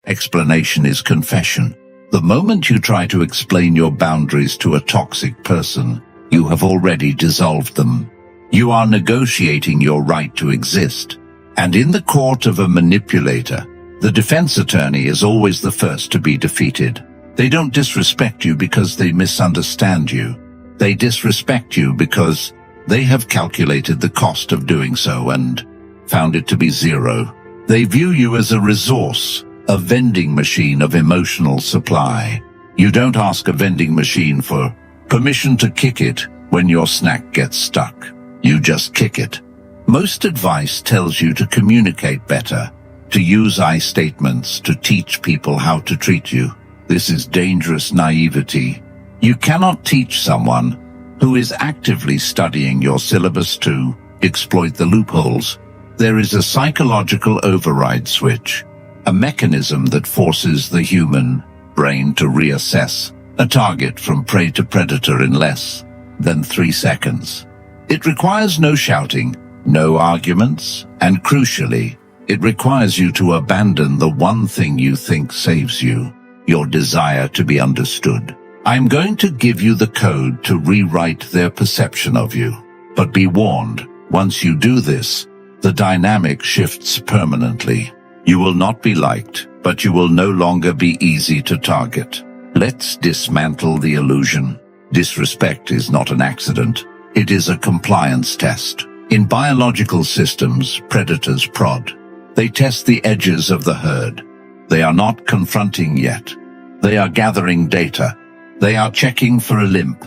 Explanation is confession. The moment you try to explain your boundaries to a toxic person, you have already dissolved them. You are negotiating your right to exist. And in the court of a manipulator, the defense attorney is always the first to be defeated. They don't disrespect you because they misunderstand you. They disrespect you because they have calculated the cost of doing so and found it to be zero. They view you as a resource, a vending machine of emotional supply. You don't ask a vending machine for permission to kick it when your snack gets stuck. You just kick it. Most advice tells you to communicate better, to use I statements to teach people how to treat you. This is dangerous naivety. You cannot teach someone who is actively studying your syllabus to exploit the loopholes. There is a psychological override switch, a mechanism that forces the human brain to reassess a target from prey to predator in less than 3 seconds. It requires no shouting, no arguments, and crucially, it requires you to abandon the one thing you think saves you, your desire to be understood. I'm going to give you the code to rewrite their perception of you. But be warned, once you do this, the dynamic shifts permanently. You will not be liked, but you will no longer be easy to target. Let's dismantle the illusion. Disrespect is not an accident. It is a compliance test. In biological systems, predators prod. They test the edges of the herd. They are not confronting yet. They are gathering data. They are checking for a limp.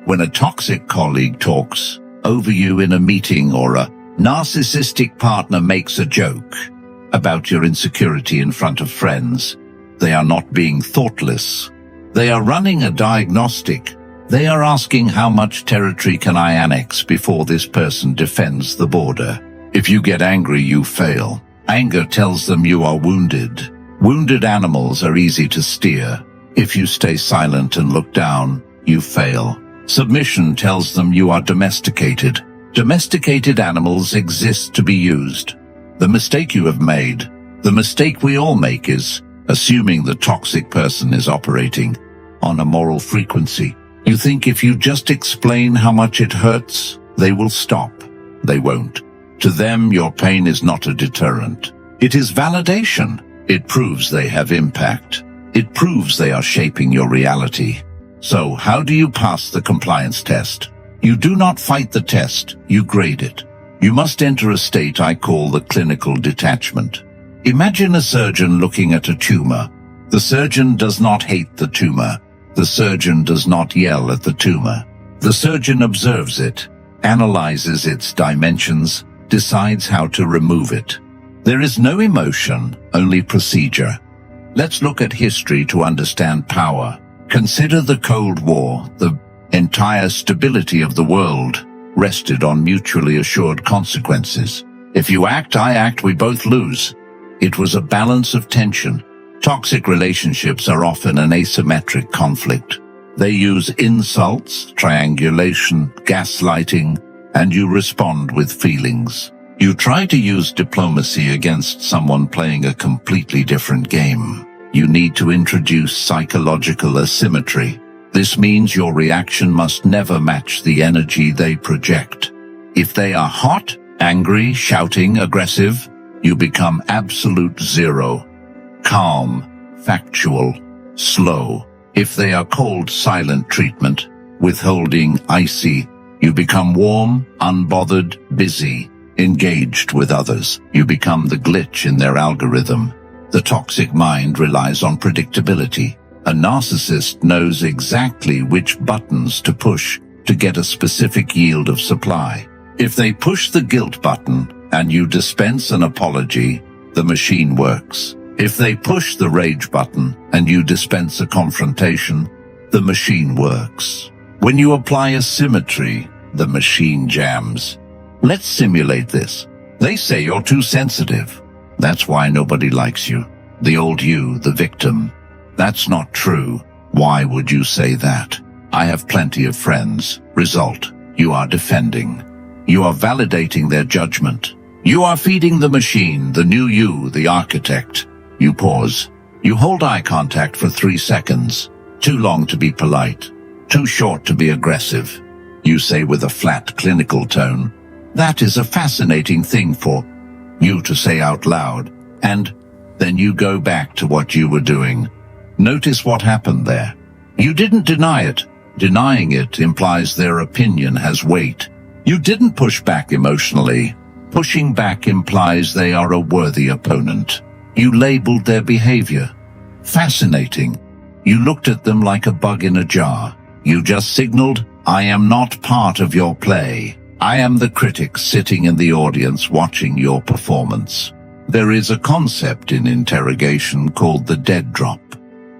When a toxic colleague talks over you in a meeting or a narcissistic partner makes a joke about your insecurity in front of friends, they are not being thoughtless. They are running a diagnostic. They are asking, how much territory can I annex before this person defends the border? If you get angry, you fail. Anger tells them you are wounded. Wounded animals are easy to steer. If you stay silent and look down, you fail. Submission tells them you are domesticated. Domesticated animals exist to be used. The mistake you have made, the mistake we all make, is assuming the toxic person is operating on a moral frequency. You think if you just explain how much it hurts, they will stop. They won't. To them, your pain is not a deterrent. It is validation. It proves they have impact. It proves they are shaping your reality. So how do you pass the compliance test? You do not fight the test, you grade it. You must enter a state I call the clinical detachment. Imagine a surgeon looking at a tumor. The surgeon does not hate the tumor. The surgeon does not yell at the tumor. The surgeon observes it, analyzes its dimensions, decides how to remove it. There is no emotion, only procedure. Let's look at history to understand power. Consider the Cold War. The entire stability of the world rested on mutually assured consequences. If you act, I act, we both lose. It was a balance of tension. Toxic relationships are often an asymmetric conflict. They use insults, triangulation, gaslighting, and you respond with feelings. You try to use diplomacy against someone playing a completely different game. You need to introduce psychological asymmetry. This means your reaction must never match the energy they project. If they are hot, angry, shouting, aggressive, you become absolute zero. Calm, factual, slow. If they are cold, silent treatment, withholding, icy, you become warm, unbothered, busy, engaged with others. You become the glitch in their algorithm. The toxic mind relies on predictability. A narcissist knows exactly which buttons to push to get a specific yield of supply. If they push the guilt button and you dispense an apology, the machine works. If they push the rage button and you dispense a confrontation, the machine works. When you apply asymmetry, the machine jams. Let's simulate this. They say you're too sensitive. That's why nobody likes you. The old you, the victim. That's not true. Why would you say that? I have plenty of friends. Result, you are defending. You are validating their judgment. You are feeding the machine, the new you, the architect. You pause. You hold eye contact for 3 seconds, too long to be polite, too short to be aggressive. You say with a flat clinical tone, "That is a fascinating thing for you to say out loud," and then you go back to what you were doing. Notice what happened there. You didn't deny it. Denying it implies their opinion has weight. You didn't push back emotionally. Pushing back implies they are a worthy opponent. You labeled their behavior. Fascinating. You looked at them like a bug in a jar. You just signaled, "I am not part of your play. I am the critic sitting in the audience watching your performance." There is a concept in interrogation called the dead drop.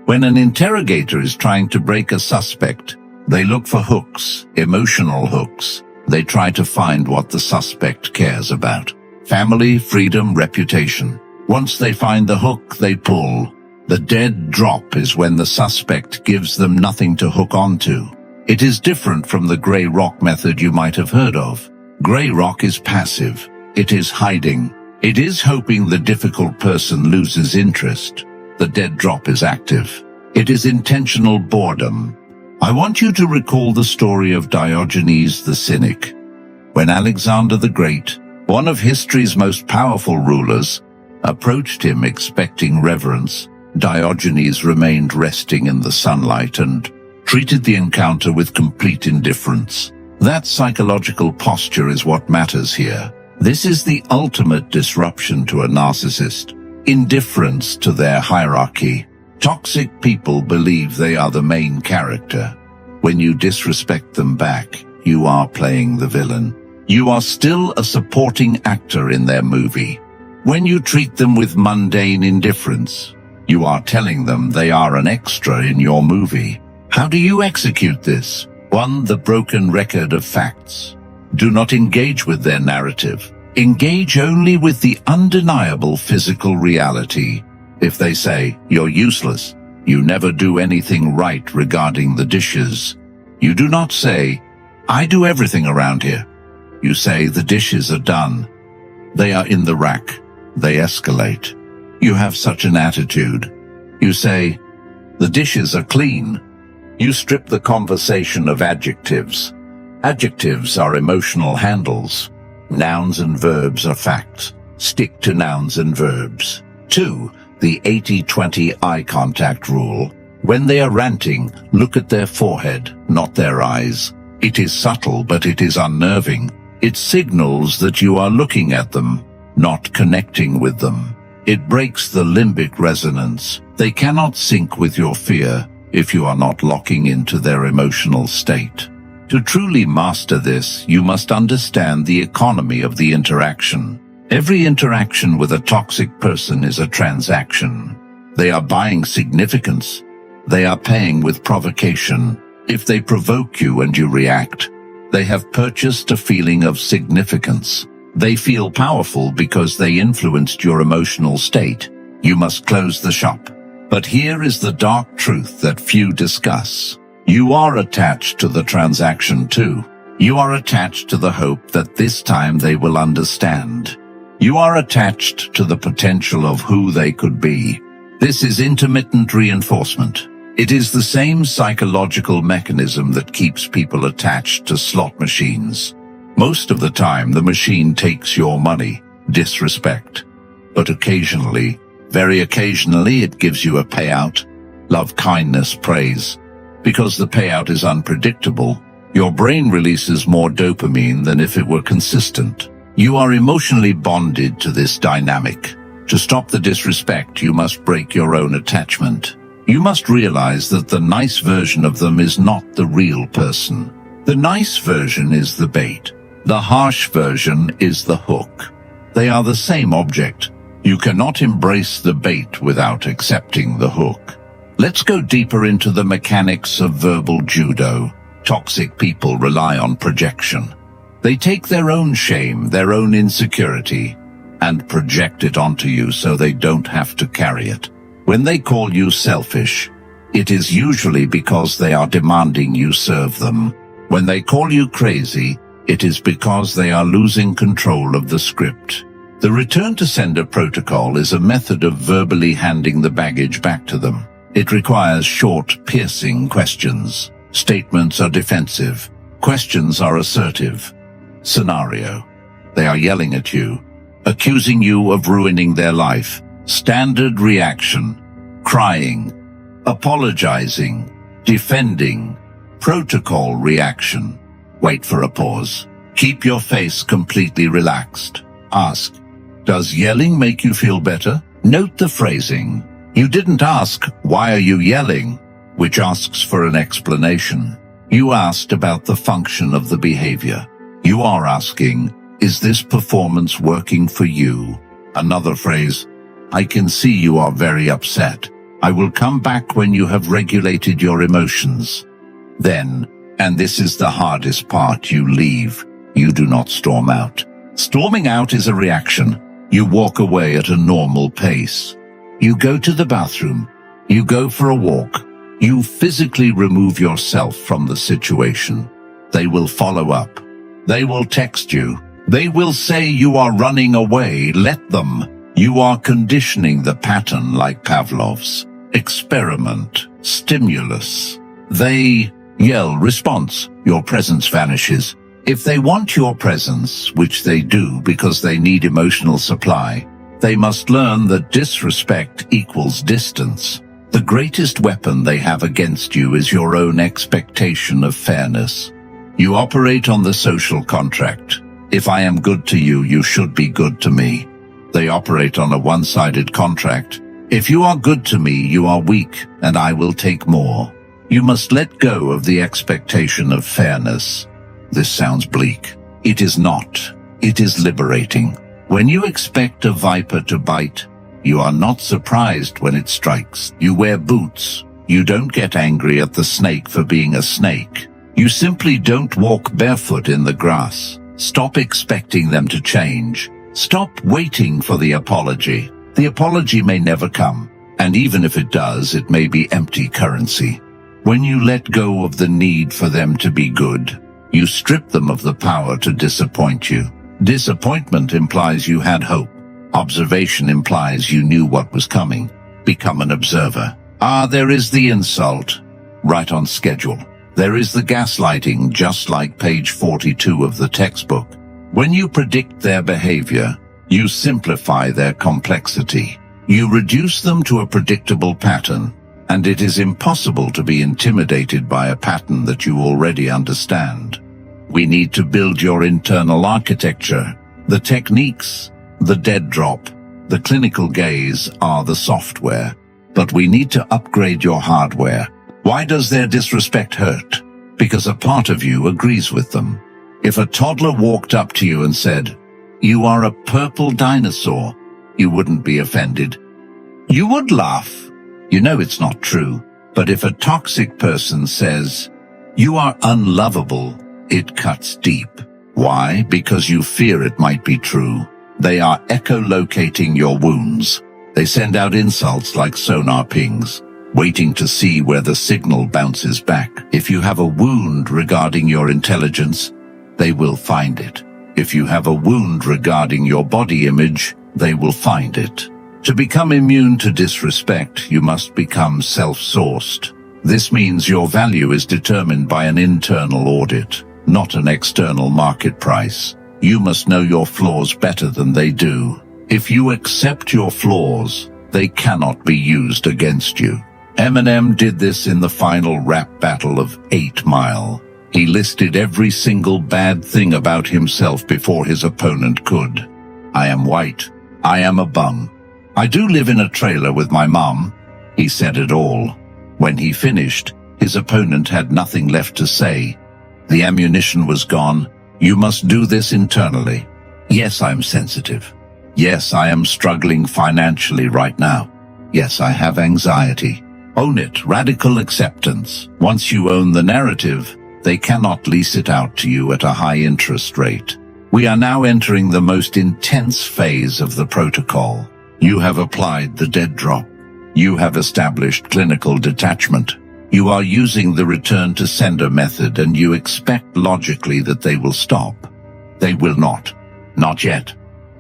When an interrogator is trying to break a suspect, they look for hooks, emotional hooks. They try to find what the suspect cares about. Family, freedom, reputation. Once they find the hook, they pull. The dead drop is when the suspect gives them nothing to hook onto. It is different from the gray rock method you might have heard of. Gray rock is passive. It is hiding. It is hoping the difficult person loses interest. The dead drop is active. It is intentional boredom. I want you to recall the story of Diogenes the Cynic. When Alexander the Great, one of history's most powerful rulers, approached him expecting reverence, Diogenes remained resting in the sunlight and treated the encounter with complete indifference. That psychological posture is what matters here. This is the ultimate disruption to a narcissist. Indifference to their hierarchy. Toxic people believe they are the main character. When you disrespect them back, you are playing the villain. You are still a supporting actor in their movie. When you treat them with mundane indifference, you are telling them they are an extra in your movie. How do you execute this? 1. The broken record of facts. Do not engage with their narrative. Engage only with the undeniable physical reality. If they say, "You're useless, you never do anything right regarding the dishes," you do not say, "I do everything around here." You say, "The dishes are done. They are in the rack." They escalate. You have such an attitude. You say, "The dishes are clean." You strip the conversation of adjectives. Adjectives are emotional handles. Nouns and verbs are facts. Stick to nouns and verbs. 2. The 80-20 eye contact rule. When they are ranting, look at their forehead, not their eyes. It is subtle, but it is unnerving. It signals that you are looking at them, not connecting with them. It breaks the limbic resonance. They cannot sync with your fear if you are not locking into their emotional state. To truly master this, you must understand the economy of the interaction. Every interaction with a toxic person is a transaction. They are buying significance. They are paying with provocation. If they provoke you and you react, they have purchased a feeling of significance. They feel powerful because they influenced your emotional state. You must close the shop. But here is the dark truth that few discuss. You are attached to the transaction too. You are attached to the hope that this time they will understand. You are attached to the potential of who they could be. This is intermittent reinforcement. It is the same psychological mechanism that keeps people attached to slot machines. Most of the time, the machine takes your money, disrespect. But occasionally, very occasionally, it gives you a payout, love, kindness, praise. Because the payout is unpredictable, your brain releases more dopamine than if it were consistent. You are emotionally bonded to this dynamic. To stop the disrespect, you must break your own attachment. You must realize that the nice version of them is not the real person. The nice version is the bait. The harsh version is the hook. They are the same object. You cannot embrace the bait without accepting the hook. Let's go deeper into the mechanics of verbal judo. Toxic people rely on projection. They take their own shame, their own insecurity, and project it onto you so they don't have to carry it. When they call you selfish, it is usually because they are demanding you serve them. When they call you crazy, it is because they are losing control of the script. The return to sender protocol is a method of verbally handing the baggage back to them. It requires short, piercing questions. Statements are defensive. Questions are assertive. Scenario: they are yelling at you, accusing you of ruining their life. Standard reaction: crying, apologizing, defending. Protocol reaction: wait for a pause. Keep your face completely relaxed. Ask: does yelling make you feel better? Note the phrasing. You didn't ask, why are you yelling? Which asks for an explanation. You asked about the function of the behavior. You are asking, is this performance working for you? Another phrase: I can see you are very upset. I will come back when you have regulated your emotions. Then, and this is the hardest part, you leave. You do not storm out. Storming out is a reaction. You walk away at a normal pace. You go to the bathroom. You go for a walk. You physically remove yourself from the situation. They will follow up. They will text you. They will say you are running away. Let them. You are conditioning the pattern like Pavlov's. Experiment. Stimulus. They yell. Response. Your presence vanishes. If they want your presence, which they do because they need emotional supply, they must learn that disrespect equals distance. The greatest weapon they have against you is your own expectation of fairness. You operate on the social contract. If I am good to you, you should be good to me. They operate on a one-sided contract. If you are good to me, you are weak, and I will take more. You must let go of the expectation of fairness. This sounds bleak. It is not. It is liberating. When you expect a viper to bite, you are not surprised when it strikes. You wear boots. You don't get angry at the snake for being a snake. You simply don't walk barefoot in the grass. Stop expecting them to change. Stop waiting for the apology. The apology may never come, and even if it does, it may be empty currency. When you let go of the need for them to be good, you strip them of the power to disappoint you. Disappointment implies you had hope. Observation implies you knew what was coming. Become an observer. There is the insult. Right on schedule. There is the gaslighting, just like page 42 of the textbook. When you predict their behavior, you simplify their complexity. You reduce them to a predictable pattern, and it is impossible to be intimidated by a pattern that you already understand. We need to build your internal architecture. The techniques, the dead drop, the clinical gaze are the software, but we need to upgrade your hardware. Why does their disrespect hurt? Because a part of you agrees with them. If a toddler walked up to you and said, "You are a purple dinosaur," you wouldn't be offended. You would laugh. You know it's not true. But if a toxic person says, "You are unlovable," it cuts deep. Why? Because you fear it might be true. They are echolocating your wounds. They send out insults like sonar pings, waiting to see where the signal bounces back. If you have a wound regarding your intelligence, they will find it. If you have a wound regarding your body image, they will find it. To become immune to disrespect, you must become self-sourced. This means your value is determined by an internal audit, not an external market price. You must know your flaws better than they do. If you accept your flaws, they cannot be used against you. Eminem did this in the final rap battle of 8 Mile. He listed every single bad thing about himself before his opponent could. I am white. I am a bum. I do live in a trailer with my mom. He said it all. When he finished, his opponent had nothing left to say. The ammunition was gone. You must do this internally. Yes, I'm sensitive. Yes, I am struggling financially right now. Yes, I have anxiety. Own it. Radical acceptance. Once you own the narrative, they cannot lease it out to you at a high interest rate. We are now entering the most intense phase of the protocol. You have applied the dead drop. You have established clinical detachment. You are using the return to sender method, and you expect logically that they will stop. They will not. Not yet.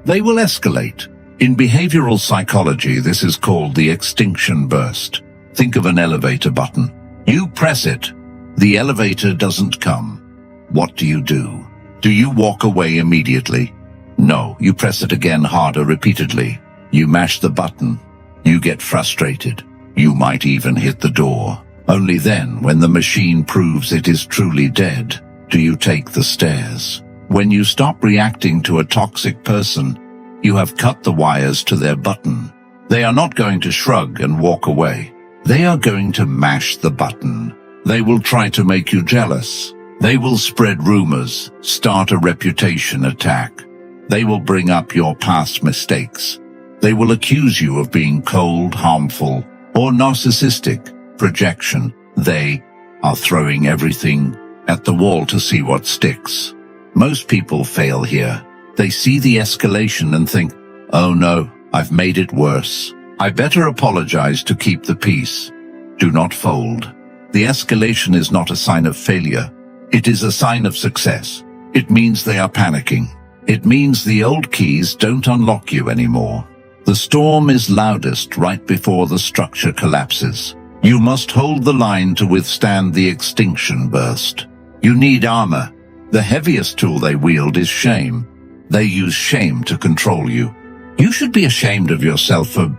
They will escalate. In behavioral psychology, this is called the extinction burst. Think of an elevator button. You press it. The elevator doesn't come. What do? Do you walk away immediately? No, you press it again harder repeatedly. You mash the button. You get frustrated. You might even hit the door. Only then, when the machine proves it is truly dead, do you take the stairs. When you stop reacting to a toxic person, you have cut the wires to their button. They are not going to shrug and walk away. They are going to mash the button. They will try to make you jealous. They will spread rumors, start a reputation attack. They will bring up your past mistakes. They will accuse you of being cold, harmful, or narcissistic. Projection. They are throwing everything at the wall to see what sticks. Most people fail here. They see the escalation and think, oh no, I've made it worse. I better apologize to keep the peace. Do not fold. The escalation is not a sign of failure. It is a sign of success. It means they are panicking. It means the old keys don't unlock you anymore. The storm is loudest right before the structure collapses. You must hold the line to withstand the extinction burst. You need armor. The heaviest tool they wield is shame. They use shame to control you. You should be ashamed of yourself for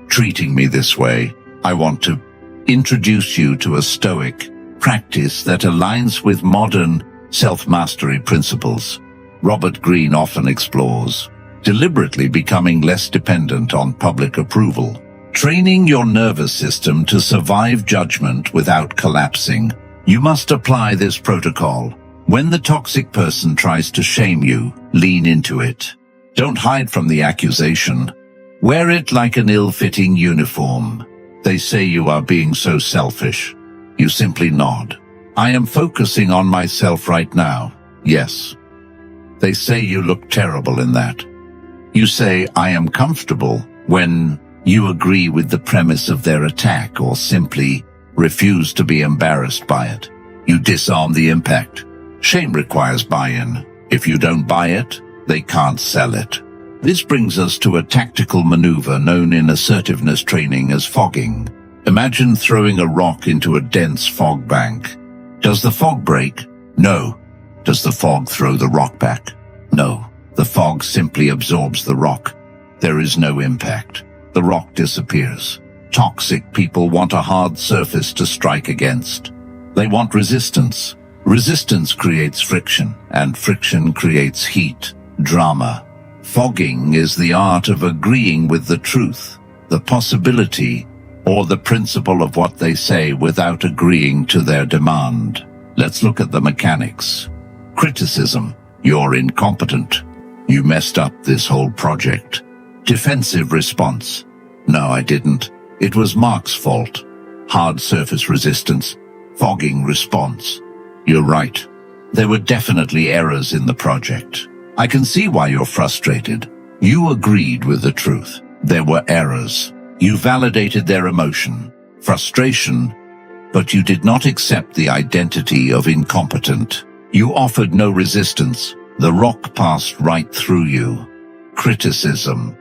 treating me this way. I want to introduce you to a stoic practice that aligns with modern self-mastery principles. Robert Greene often explores deliberately becoming less dependent on public approval, training your nervous system to survive judgment without collapsing. You must apply this protocol. When the toxic person tries to shame you, lean into it. Don't hide from the accusation. Wear it like an ill-fitting uniform. They say you are being so selfish. You simply nod. I am focusing on myself right now. Yes. They say you look terrible in that. You say, I am comfortable, when you agree with the premise of their attack or simply refuse to be embarrassed by it. You disarm the impact. Shame requires buy-in. If you don't buy it, they can't sell it. This brings us to a tactical maneuver known in assertiveness training as fogging. Imagine throwing a rock into a dense fog bank. Does the fog break? No. Does the fog throw the rock back? No. The fog simply absorbs the rock. There is no impact. The rock disappears. Toxic people want a hard surface to strike against. They want resistance. Resistance creates friction, and friction creates heat, drama. Fogging is the art of agreeing with the truth, the possibility, or the principle of what they say without agreeing to their demand. Let's look at the mechanics. Criticism. You're incompetent. You messed up this whole project. Defensive response. No, I didn't. It was Mark's fault. Hard surface resistance. Fogging response. You're right. There were definitely errors in the project. I can see why you're frustrated. You agreed with the truth. There were errors. You validated their emotion, frustration, but you did not accept the identity of incompetent. You offered no resistance. The rock passed right through you. Criticism.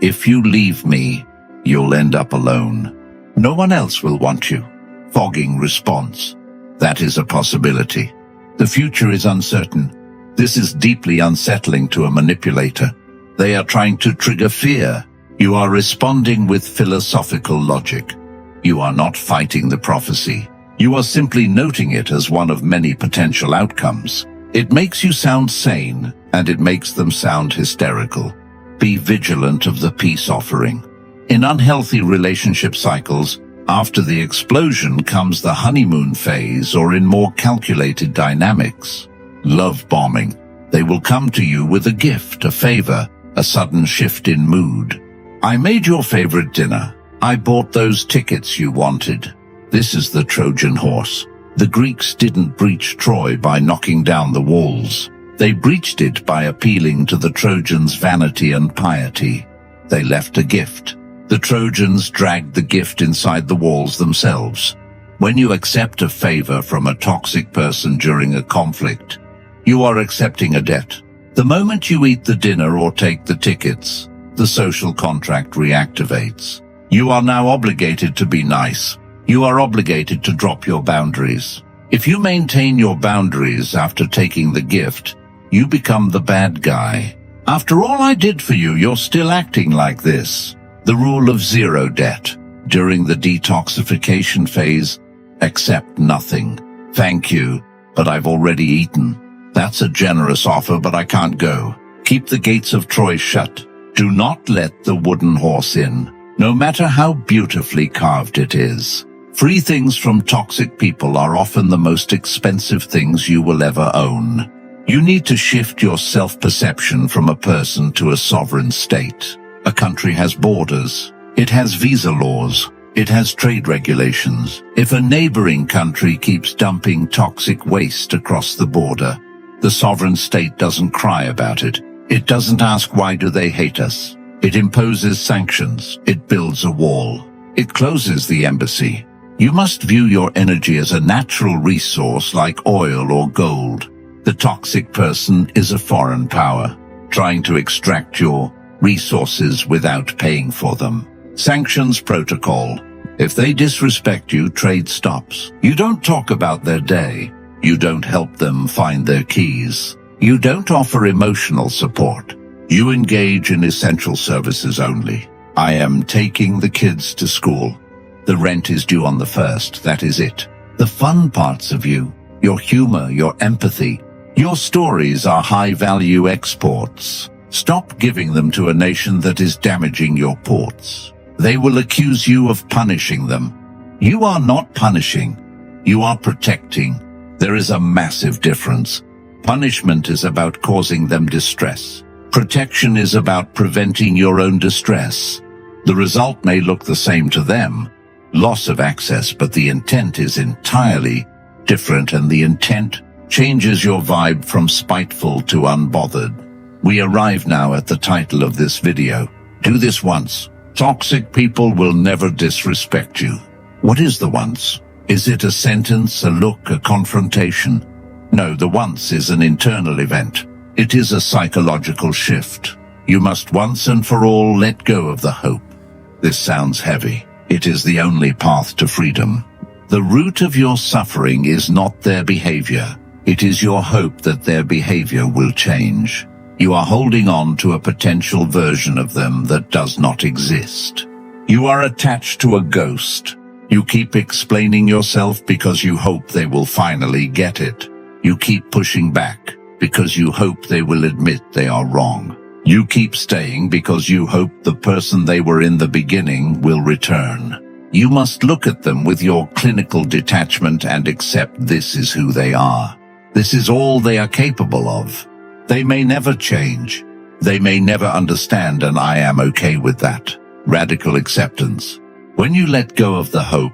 If you leave me, you'll end up alone. No one else will want you. Fogging response. That is a possibility. The future is uncertain. This is deeply unsettling to a manipulator. They are trying to trigger fear. You are responding with philosophical logic. You are not fighting the prophecy. You are simply noting it as one of many potential outcomes. It makes you sound sane, and it makes them sound hysterical. Be vigilant of the peace offering. In unhealthy relationship cycles, after the explosion comes the honeymoon phase, or in more calculated dynamics, love bombing. They will come to you with a gift, a favor, a sudden shift in mood. I made your favorite dinner. I bought those tickets you wanted. This is the Trojan horse. The Greeks didn't breach Troy by knocking down the walls. They breached it by appealing to the Trojans' vanity and piety. They left a gift. The Trojans dragged the gift inside the walls themselves. When you accept a favor from a toxic person during a conflict, you are accepting a debt. The moment you eat the dinner or take the tickets, the social contract reactivates. You are now obligated to be nice. You are obligated to drop your boundaries. If you maintain your boundaries after taking the gift, you become the bad guy. After all I did for you, you're still acting like this. The rule of zero debt. During the detoxification phase, accept nothing. Thank you, but I've already eaten. That's a generous offer, but I can't go. Keep the gates of Troy shut. Do not let the wooden horse in, no matter how beautifully carved it is. Free things from toxic people are often the most expensive things you will ever own. You need to shift your self-perception from a person to a sovereign state. A country has borders. It has visa laws. It has trade regulations. If a neighboring country keeps dumping toxic waste across the border, the sovereign state doesn't cry about it. It doesn't ask why do they hate us. It imposes sanctions. It builds a wall. It closes the embassy. You must view your energy as a natural resource like oil or gold. The toxic person is a foreign power, trying to extract your resources without paying for them. Sanctions protocol. If they disrespect you, trade stops. You don't talk about their day. You don't help them find their keys. You don't offer emotional support. You engage in essential services only. I am taking the kids to school. The rent is due on the 1st, that is it. The fun parts of you, your humor, your empathy, your stories are high-value exports. Stop giving them to a nation that is damaging your ports. They will accuse you of punishing them. You are not punishing. You are protecting. There is a massive difference. Punishment is about causing them distress. Protection is about preventing your own distress. The result may look the same to them, loss of access, but the intent is entirely different, and the intent changes your vibe from spiteful to unbothered. We arrive now at the title of this video. Do this once. Toxic people will never disrespect you. What is the once? Is it a sentence, a look, a confrontation? No, the once is an internal event. It is a psychological shift. You must once and for all let go of the hope. This sounds heavy. It is the only path to freedom. The root of your suffering is not their behavior. It is your hope that their behavior will change. You are holding on to a potential version of them that does not exist. You are attached to a ghost. You keep explaining yourself because you hope they will finally get it. You keep pushing back because you hope they will admit they are wrong. You keep staying because you hope the person they were in the beginning will return. You must look at them with your clinical detachment and accept this is who they are. This is all they are capable of. They may never change. They may never understand, and I am okay with that. Radical acceptance. When you let go of the hope,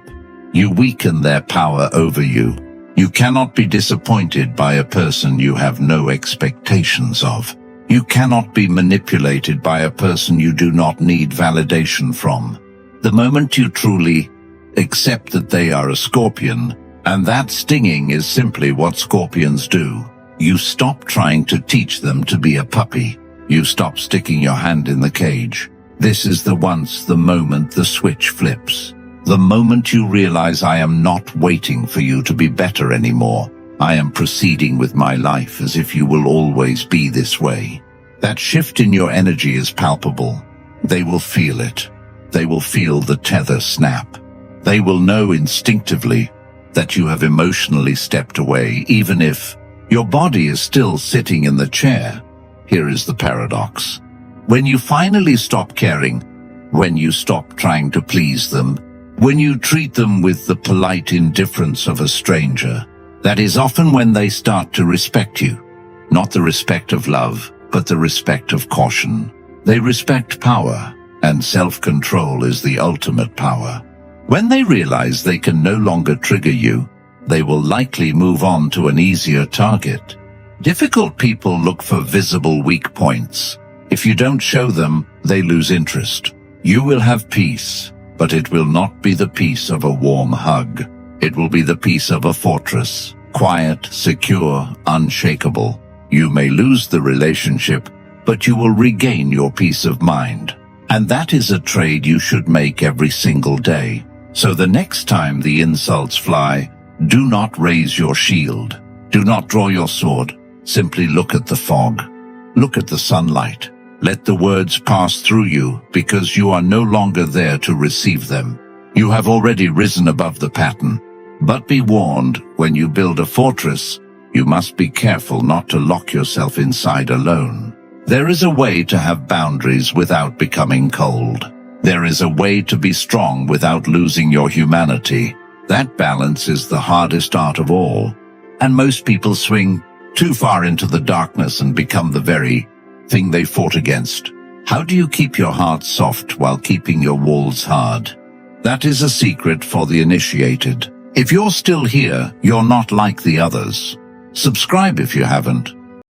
you weaken their power over you. You cannot be disappointed by a person you have no expectations of. You cannot be manipulated by a person you do not need validation from. The moment you truly accept that they are a scorpion, and that stinging is simply what scorpions do, you stop trying to teach them to be a puppy. You stop sticking your hand in the cage. This is the once, the moment the switch flips. The moment you realize I am not waiting for you to be better anymore. I am proceeding with my life as if you will always be this way. That shift in your energy is palpable. They will feel it. They will feel the tether snap. They will know instinctively that you have emotionally stepped away, even if your body is still sitting in the chair. Here is the paradox. When you finally stop caring, when you stop trying to please them, when you treat them with the polite indifference of a stranger, that is often when they start to respect you. Not the respect of love, but the respect of caution. They respect power, and self-control is the ultimate power. When they realize they can no longer trigger you, they will likely move on to an easier target. Difficult people look for visible weak points. If you don't show them, they lose interest. You will have peace, but it will not be the peace of a warm hug. It will be the peace of a fortress, quiet, secure, unshakable. You may lose the relationship, but you will regain your peace of mind. And that is a trade you should make every single day. So the next time the insults fly, do not raise your shield. Do not draw your sword. Simply look at the fog. Look at the sunlight. Let the words pass through you, because you are no longer there to receive them. You have already risen above the pattern. But be warned, when you build a fortress, you must be careful not to lock yourself inside alone. There is a way to have boundaries without becoming cold. There is a way to be strong without losing your humanity. That balance is the hardest art of all. And most people swing too far into the darkness and become the very thing they fought against. How do you keep your heart soft while keeping your walls hard? That is a secret for the initiated. If you're still here, you're not like the others. Subscribe if you haven't.